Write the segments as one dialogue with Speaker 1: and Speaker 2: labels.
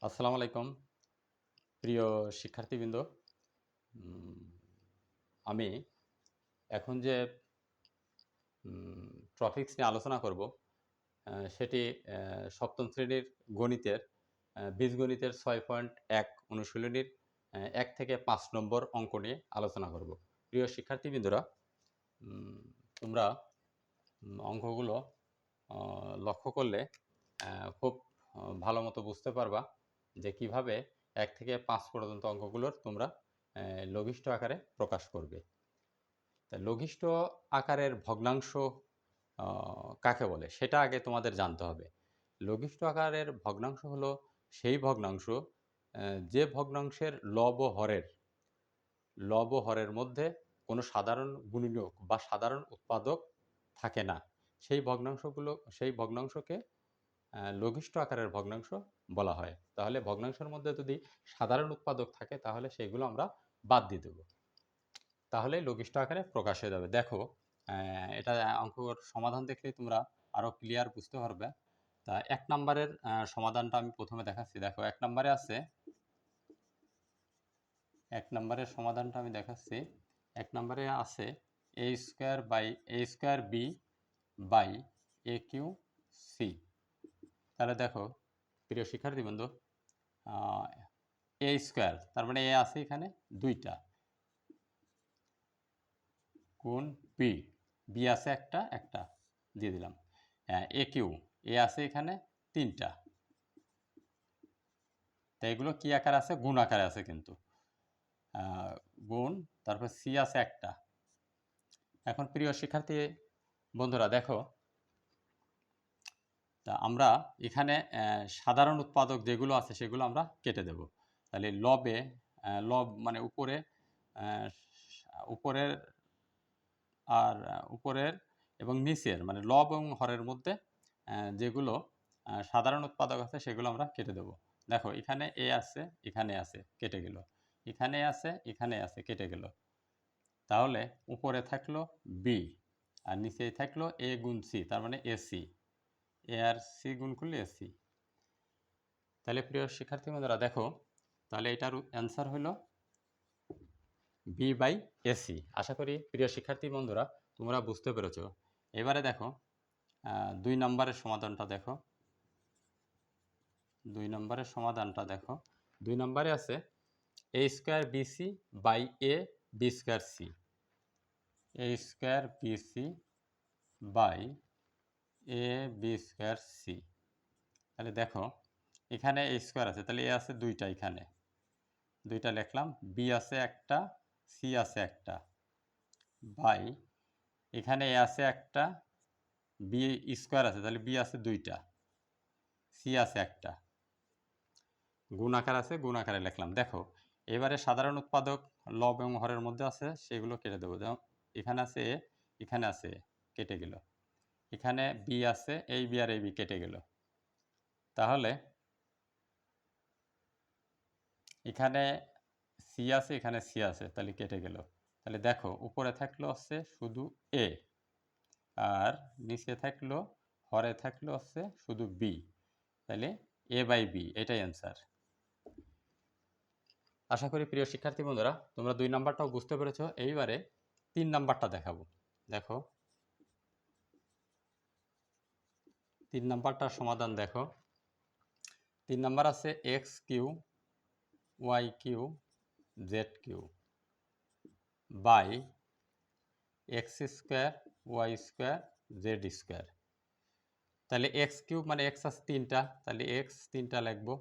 Speaker 1: আসসালামু আলাইকুম প্রিয় শিক্ষার্থীবৃন্দ। উম, আমি এখন যে টপিকস নিয়ে আলোচনা করব সেটি সপ্তম শ্রেণীর গণিতের বীজগণিতের 6.1 অনুশীলনীর 1 থেকে 5 নম্বর অঙ্ক নিয়ে আলোচনা করব। প্রিয় শিক্ষার্থীবৃন্দরা, উম, তোমরা অঙ্কগুলো লক্ষ্য করলে খুব ভালো মতো বুঝতে পারবা যে কিভাবে 1 থেকে 5 পর্যন্ত অঙ্কগুলোর তোমরা লঘিষ্ঠ আকারে প্রকাশ করবে। তা লঘিষ্ঠ আকারের ভগ্নাংশ কাকে বলে সেটা আগে তোমাদের জানতে হবে। লঘিষ্ঠ আকারের ভগ্নাংশ হলো সেই ভগ্নাংশ যে ভগ্নাংশের লব ও হরের মধ্যে কোনো সাধারণ গুণনীয়ক বা সাধারণ উৎপাদক থাকে না। সেই ভগ্নাংশকে লঘিষ্ঠ আকারের ভগ্নাংশ বলা হয়। তাহলে ভগ্নাংশের মধ্যে যদি সাধারণ উৎপাদক থাকে তাহলে সেগুলো আমরা বাদ দিয়ে দেব, তাহলে লঘিষ্ঠ আকারে প্রকাশ হয়ে যাবে। দেখো, এটা অঙ্কর সমাধান দেখলেই তোমরা আরো ক্লিয়ার বুঝতে পারবে। তা 1 নম্বরের সমাধানটা আমি প্রথমে দেখাচ্ছি। দেখো, 1 নম্বরে আছে, 1 নম্বরের সমাধানটা আমি দেখাচ্ছি। 1 নম্বরে আছে a square by a square b by a cube c. তাহলে দেখো প্রিয় শিক্ষার্থীবৃন্দ, এ স্কয়ার তার মানে এ আছে এখানে দুইটা, গুণ বি, বি আছে একটা, একটা দিয়ে দিলাম। এ কিউ, এ আছে এখানে তিনটা, তাই এগুলো কি আকার আছে? গুণ আকারে আছে কিন্তু। গুণ, তারপর সি আছে একটা। এখন প্রিয় শিক্ষার্থী বন্ধুরা দেখো, তা আমরা এখানে সাধারণ উৎপাদক যেগুলো আছে সেগুলো আমরা কেটে দেব। তাহলে লবে, লব মানে আহ, উপরের আর উপরের এবং নিচের মানে লব এবং হরের মধ্যে যেগুলো সাধারণ উৎপাদক আছে সেগুলো আমরা কেটে দেব। দেখো, এখানে এ আছে, এখানে আছে, কেটে গেল। এখানে আছে, এখানে আছে, কেটে গেল। তাহলে উপরে থাকলো বি আর নিচে থাকলো এ গুণ সি, তার মানে এসি। এ আর সি গুণ করলে এসি। তাহলে প্রিয় শিক্ষার্থী বন্ধুরা দেখো, তাহলে এটার অ্যান্সার হলো বি বাই এসি। আশা করি প্রিয় শিক্ষার্থী বন্ধুরা তোমরা বুঝতে পেরেছ। এবারে দেখো 2 নম্বরের সমাধানটা দেখো। 2 নম্বরের সমাধানটা দেখো। 2 নম্বরে আছে A square BC by A B square C. A square BC by A B square C. তাহলে দেখো, এখানে এ স্কয়ার আছে, তাহলে এ আছে দুইটা, এখানে দুইটা লিখলাম, বি আছে একটা, সি আছে একটা, বাই এখানে এ আছে একটা, বি স্কয়ার আছে, তাহলে বি আছে দুইটা, সি আছে একটা, গুণ আকার আছে, গুণ আকারে লিখলাম। দেখো, এবারে সাধারণ উৎপাদক লব এবং হরের মধ্যে আছে সেগুলো কেটে দেবো। যেমন এখানে আছে এ, এখানে আছে এ, কেটে গেল। এখানে বি আছে, এই বি আর এই বি কেটে গেল। তাহলে এখানে সি আছে, এখানে সি আছে, তাহলে কেটে গেল। তাহলে দেখো, উপরে থাকলো হচ্ছে শুধু এ, আর নিচে থাকলো হরে থাকলো হচ্ছে শুধু বি। তাহলে এ বাই বি, এটাই অ্যান্সার। আশা করি প্রিয় শিক্ষার্থী বন্ধুরা তোমরা 2 নাম্বারটাও বুঝতে পেরেছো। এইবারে 3 নাম্বারটা দেখাবো। দেখো, 3 নাম্বারটার সমাধান দেখো। 3 নাম্বার আছে x cube y cube z cube by x square y square z square. তাহলে এক্স কিউব মানে এক্স আছে তিনটা, তাহলে এক্স তিনটা লিখবো,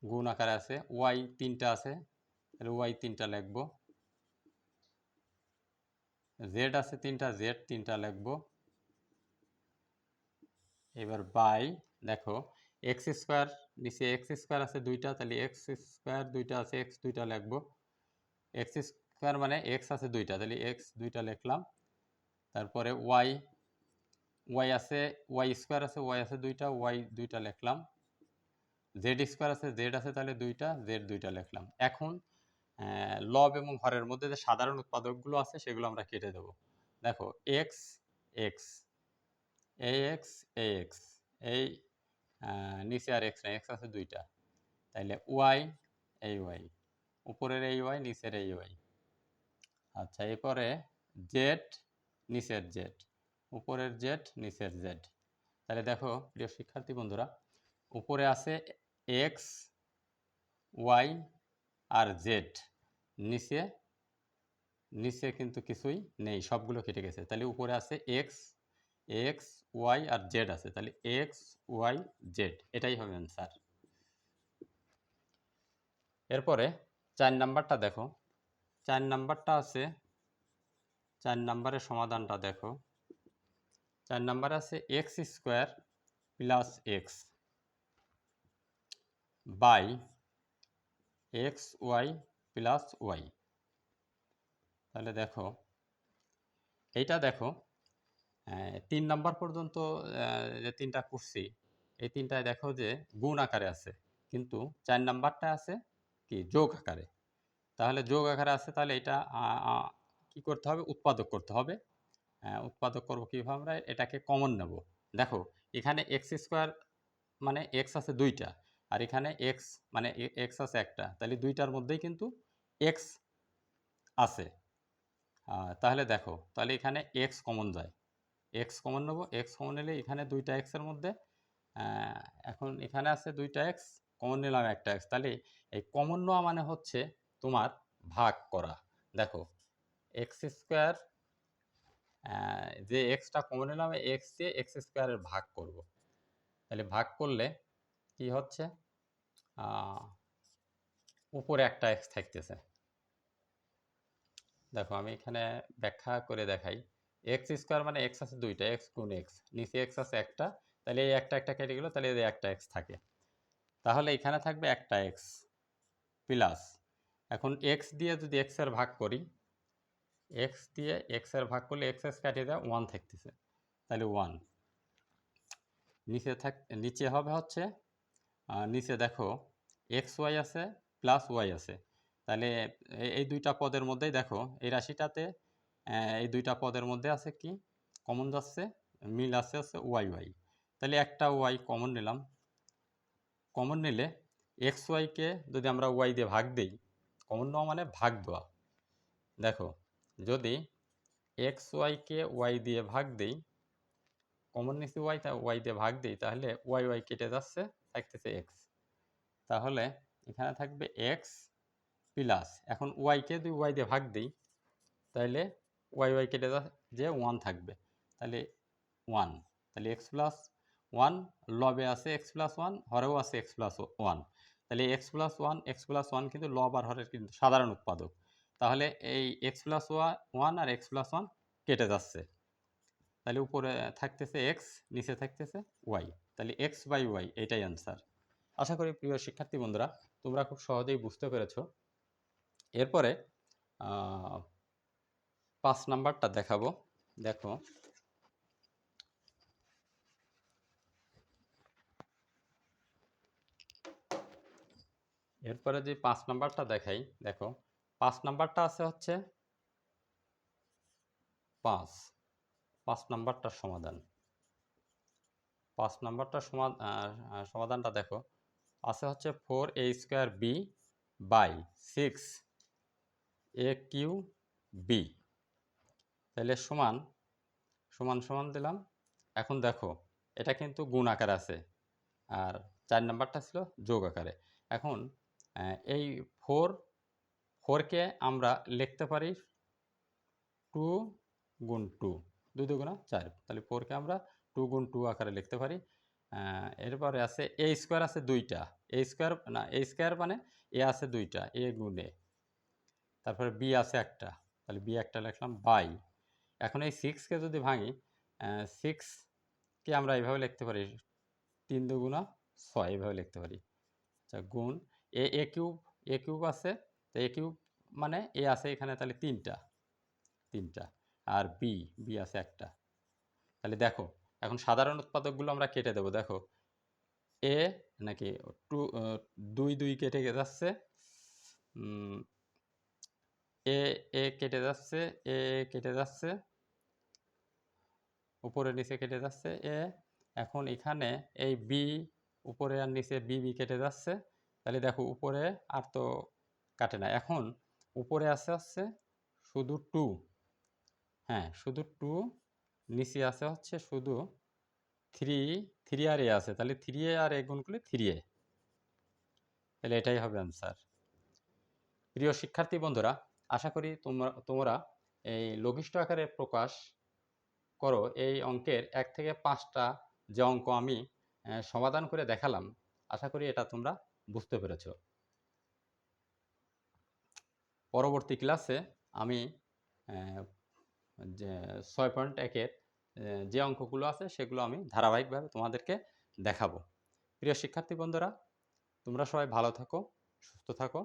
Speaker 1: গুণ আকারে আছে। ওয়াই তিনটা আছে, তাহলে ওয়াই তিনটা লিখবো। জেড আছে তিনটা, জেড তিনটা লিখবো। এবার বাই, দেখো এক্স স্কোয়ার, নিচে এক্স স্কোয়ার আছে দুইটা, তাহলে এক্স স্কোয়ার দুইটা আছে, এক্স দুইটা লিখবো। এক্স স্কোয়ার মানে এক্স আছে দুইটা, তাহলে এক্স দুইটা লিখলাম। তারপরে ওয়াই, ওয়াই আছে, ওয়াই স্কোয়ার আছে, ওয়াই আছে দুইটা, ওয়াই দুইটা লিখলাম। জেড স্কোয়ার আছে, জেড আছে তাহলে দুইটা, জেড দুইটা লিখলাম। এখন লব এবং হরের মধ্যে যে সাধারণ উৎপাদকগুলো আছে সেগুলো আমরা কেটে দেব। দেখো, এক্স এক্স, এ এক্স, এ এক্স, এই নিচে আর এক্স নাই, এক্স আছে দুইটা, তাইলে ওয়াই এই ওয়াই, উপরের এই ওয়াই নিচের এই ওয়াই। আচ্ছা, এরপরে জেড নিচের জেড, উপরের জেড নিচের জেড। তাহলে দেখো প্রিয় শিক্ষার্থী বন্ধুরা, উপরে আছে এক্স ওয়াই আর জেড, নিচে নিচে কিন্তু কিছুই নেই, সবগুলো কেটে গেছে। তাহলে উপরে আছে এক্স এক্স ওয়াই আর জেড আছে, তাহলে এক্স ওয়াই জেড, এটাই হবে অ্যান্সার। এরপরে 4 নাম্বারটা দেখো, 4 নাম্বারটা আছে, 4 নাম্বারের সমাধানটা দেখো। 4 নাম্বার আছে x square plus x by x y plus y. তাহলে দেখো এইটা দেখো, 3 নাম্বার পর্যন্ত যে তিনটা করছি, এই তিনটায় দেখো যে গুণ আকারে আছে, কিন্তু 4 নাম্বারটা আছে কি যোগ আকারে। তাহলে যোগ আকারে আছে, তাহলে এটা কি করতে হবে, উৎপাদক করতে হবে। উৎপাদক করব কীভাবে, আমরা এটাকে কমন নেব। দেখো এখানে এক্স স্কোয়ার মানে এক্স আছে দুইটা, আর এখানে এক্স মানে এক্স আছে একটা, তাহলে দুইটার মধ্যেই কিন্তু এক্স আছে। তাহলে দেখো, তাহলে এখানে এক্স কমন যায়, এক্স কমন নেব, এক্স কমন নিলে এখানে দুইটা এক্সের মধ্যে এখন এখানে আছে দুইটা এক্স, কমন নিলাম একটা এক্স। তাহলে এই কমন নেওয়া মানে হচ্ছে তোমার ভাগ করা। দেখো এক্স স্কোয়ার, যে এক্সটা কমন নিলাম এক্স দিয়ে এক্স স্কোয়ারের ভাগ করব। তাহলে ভাগ করলে কি হচ্ছে, উপরে একটা এক্স থাকতেছে। দেখো আমি এখানে ব্যাখ্যা করে দেখাই। এক্স স্কোয়ার মানে এক্স আছে দুইটা, এক্স গুণ এক্স, নিচে এক্স আছে একটা, তাহলে এই একটা একটা কেটে গেল, তাহলে এই একটা এক্স থাকে। তাহলে এখানে থাকবে একটা এক্স প্লাস, এখন এক্স দিয়ে যদি এক্স এর ভাগ করি, এক্স দিয়ে এক্স এর ভাগ করলে এক্স এক্স কাটিয়ে দেয়, 1 থাকতেছে, তাহলে 1। নিচে হবে হচ্ছে, নিচে দেখো এক্স ওয়াই আছে প্লাস ওয়াই আছে, তাহলে এই দুইটা পদের মধ্যেই দেখো এই রাশিটাতে এই দুইটা পদের মধ্যে আছে কি কমন যাচ্ছে, মিল আছে হচ্ছে ওয়াই ওয়াই। তাহলে একটা ওয়াই কমন নিলাম, কমন নিলে এক্স ওয়াইকে যদি আমরা ওয়াই দিয়ে ভাগ দিই, কমন নেওয়া মানে ভাগ দেওয়া। দেখো যদি এক্স ওয়াইকে ওয়াই দিয়ে ভাগ দিই, কমন নিচ্ছি ওয়াই, তা ওয়াই দিয়ে ভাগ দিই, তাহলে ওয়াই ওয়াই কেটে যাচ্ছে, থাকতেছে এক্স। তাহলে এখানে থাকবে এক্স প্লাস, এখন ওয়াইকে যদি ওয়াই দিয়ে ভাগ দিই, তাহলে ওয়াই ওয়াই কেটে যে 1 থাকবে, তাহলে 1, তাহলে এক্স প্লাস 1, লবে আছে এক্স প্লাস 1, হরেও আছে এক্স প্লাস 1, তাহলে এক্স প্লাস 1 এক্স প্লাস 1 কিন্তু লব আর হরের কিন্তু সাধারণ উৎপাদক। তাহলে এই এক্স প্লাস 1 আর এক্স প্লাস 1 কেটে যাচ্ছে, তাহলে উপরে থাকতেছে এক্স, নিচে থাকতেছে ওয়াই, তাহলে এক্স বাই ওয়াই, এটাই অ্যান্সার। আশা করি প্রিয় শিক্ষার্থী বন্ধুরা তোমরা খুব সহজেই বুঝতে পেরেছো। এরপরে 5 নাম্বারটা দেখাবো। দেখো এরপরে যে 5 নাম্বারটা দেখাই, দেখো 5 নাম্বারটা আছে হচ্ছে 5 নাম্বারটার সমাধান। 5 নাম্বারটার সমাধানটা দেখো আছে হচ্ছে 4a square b by 6a cube b. তাহলে সমান সমান সমান দিলাম। এখন দেখো এটা কিন্তু গুণ আকারে আছে, আর 4 নাম্বারটা ছিল যোগ আকারে। এখন এই 4কে আমরা লিখতে পারি 2 গুণ 2, 2 দুগুণা 4, তাহলে 4কে আমরা 2 গুণ 2 আকারে লিখতে পারি। এরপরে আছে এ স্কোয়ার আছে দুইটা, এ স্কোয়ার না, এ স্কোয়ার মানে এ আছে দুইটা, এ গুণ এ, তারপরে বি আছে একটা, তাহলে বি একটা লিখলাম বাই। এখন এই 6কে যদি ভাঙি, 6কে আমরা এইভাবে লিখতে পারি 3 দুগুণা 6, এইভাবে লিখতে পারি। আচ্ছা গুণ এ কিউব, এ কিউব আছে, তো এ কিউব মানে এ আছে এখানে, তাহলে তিনটা, আর বি আছে একটা। তাহলে দেখো এখন সাধারণ উৎপাদকগুলো আমরা কেটে দেবো। দেখো এ নাকি 2 কেটে যাচ্ছে, এ এ কেটে যাচ্ছে, এ কেটে যাচ্ছে, উপরে নিচে কেটে যাচ্ছে এ। এখন এখানে এই বি উপরে আর নিচে বি কেটে যাচ্ছে, তাহলে দেখো উপরে আর তো কাটে না। এখন উপরে আছে হচ্ছে শুধু 2, হ্যাঁ শুধু 2, নিচে আছে হচ্ছে শুধু 3, 3 আর a আছে, তাহলে 3a আর a গুণ করলে 3a, তাহলে এটাই হবে অ্যান্সার। প্রিয় শিক্ষার্থী বন্ধুরা, আশা করি তোমরা এই লঘিষ্ঠ আকারে প্রকাশ করো এই অঙ্কের 1 থেকে 5টা যে অঙ্ক আমি সমাধান করে দেখালাম, আশা করি এটা তোমরা বুঝতে পেরেছো। পরবর্তী ক্লাসে আমি যে 6.1-এর যে অঙ্কগুলো আছে সেগুলো আমি ধারাবাহিকভাবে তোমাদেরকে দেখাবো। প্রিয় শিক্ষার্থী বন্ধুরা, তোমরা সবাই ভালো থাকো, সুস্থ থাকো।